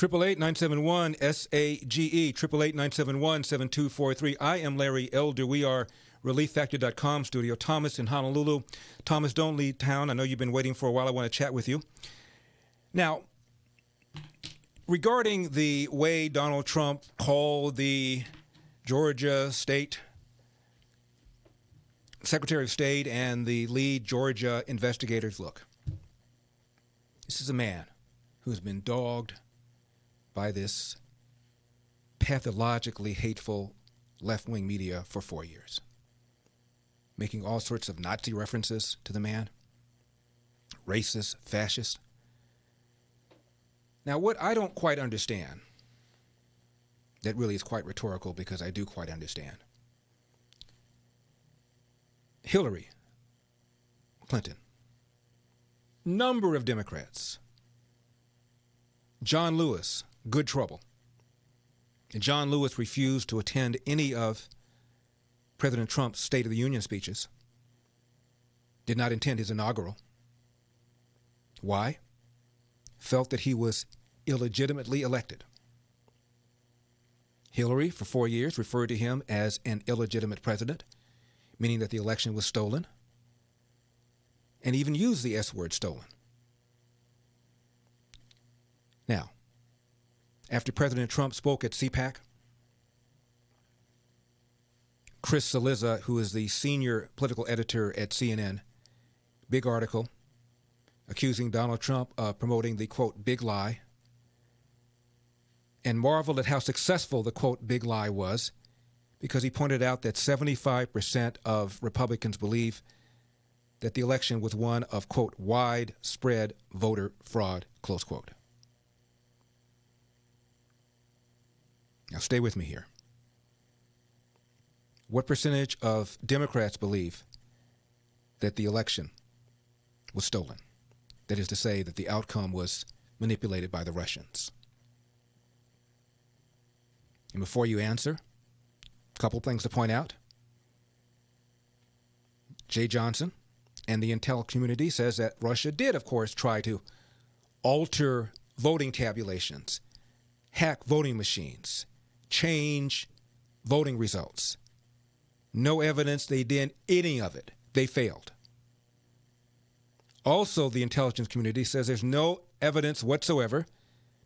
888-971-SAGE, 888-971-7243. I am Larry Elder. We are ReliefFactor.com, Studio Thomas in Honolulu. Thomas, don't leave town. I know you've been waiting for a while. I want to chat with you. Now, regarding the way Donald Trump called the Georgia State Secretary of State and the lead Georgia investigators, look, this is a man who has been dogged by this pathologically hateful left-wing media for 4 years, making all sorts of Nazi references to the man, racist, fascist. Now, what I don't quite understand, that really is quite rhetorical because I do quite understand. Hillary Clinton, number of Democrats, John Lewis, good trouble. And John Lewis refused to attend any of President Trump's State of the Union speeches, did not attend his inaugural. Why? Felt that he was illegitimately elected. Hillary, for 4 years, referred to him as an illegitimate president, meaning that the election was stolen, and even used the S word, stolen. Now, after President Trump spoke at CPAC, Chris Cillizza, who is the senior political editor at CNN, big article accusing Donald Trump of promoting the, quote, big lie, and marveled at how successful the, quote, big lie was, because he pointed out that 75% of Republicans believe that the election was one of, quote, widespread voter fraud, close quote. Now, stay with me here. What percentage of Democrats believe that the election was stolen? That is to say, that the outcome was manipulated by the Russians. And before you answer, a couple things to point out. Jay Johnson and the intel community says that Russia did, of course, try to alter voting tabulations, hack voting machines, change voting results. No evidence they did any of it. They failed. Also, the intelligence community says there's no evidence whatsoever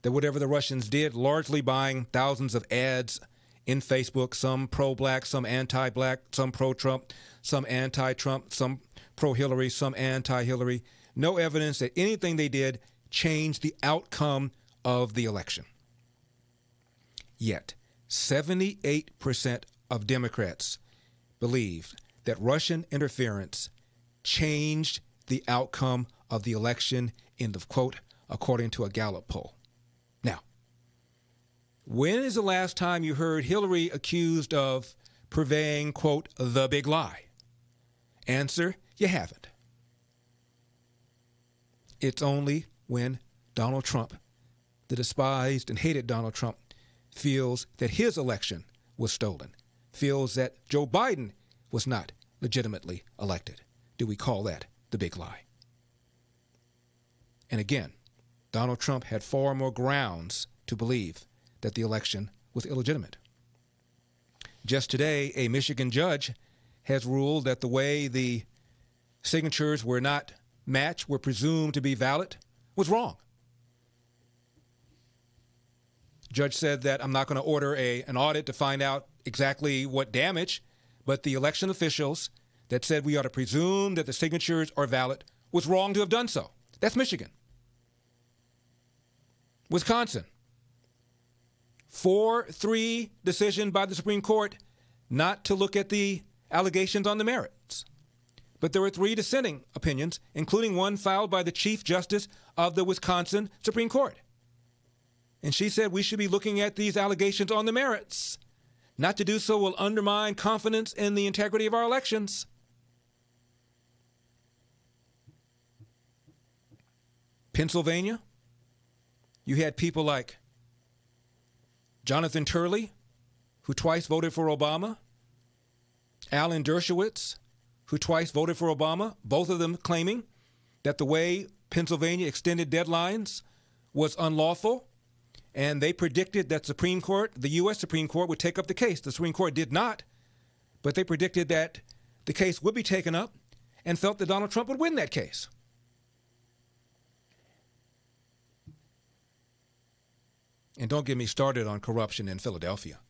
that whatever the Russians did, largely buying thousands of ads in Facebook, some pro-black, some anti-black, some pro-Trump, some anti-Trump, some pro-Hillary, some anti-Hillary. No evidence that anything they did changed the outcome of the election. Yet, 78% of Democrats believe that Russian interference changed the outcome of the election in the quote, according to a Gallup poll. Now, when is the last time you heard Hillary accused of purveying, quote, the big lie? Answer, you haven't. It's only when Donald Trump, the despised and hated Donald Trump, feels that his election was stolen, feels that Joe Biden was not legitimately elected. Do we call that the big lie? And again, Donald Trump had far more grounds to believe that the election was illegitimate. Just today, a Michigan judge has ruled that the way the signatures were not matched, were presumed to be valid, was wrong. Judge said that I'm not going to order an audit to find out exactly what damage, but the election officials that said we ought to presume that the signatures are valid was wrong to have done so. That's Michigan. Wisconsin, 4-3 decision by the Supreme Court not to look at the allegations on the merits. But there were 3 dissenting opinions, including one filed by the Chief Justice of the Wisconsin Supreme Court. And she said we should be looking at these allegations on the merits. Not to do so will undermine confidence in the integrity of our elections. Pennsylvania, you had people like Jonathan Turley, who twice voted for Obama, Alan Dershowitz, who twice voted for Obama, both of them claiming that the way Pennsylvania extended deadlines was unlawful And they predicted that the U.S. Supreme Court, would take up the case. The Supreme Court did not, but they predicted that the case would be taken up and felt that Donald Trump would win that case. And don't get me started on corruption in Philadelphia,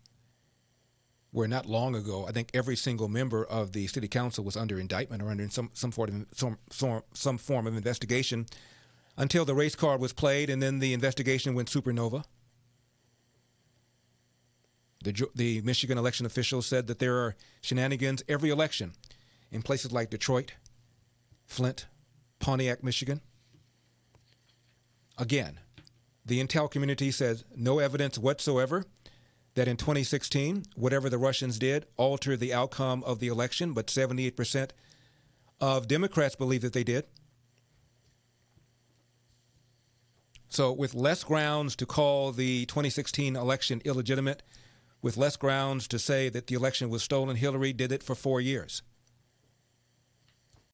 where not long ago, I think every single member of the city council was under indictment or under some form of investigation until the race card was played, and then the investigation went supernova. The Michigan election officials said that there are shenanigans every election in places like Detroit, Flint, Pontiac, Michigan. Again, the intel community says no evidence whatsoever that in 2016, whatever the Russians did altered the outcome of the election, but 78% of Democrats believe that they did. So with less grounds to call the 2016 election illegitimate, with less grounds to say that the election was stolen, Hillary did it for 4 years.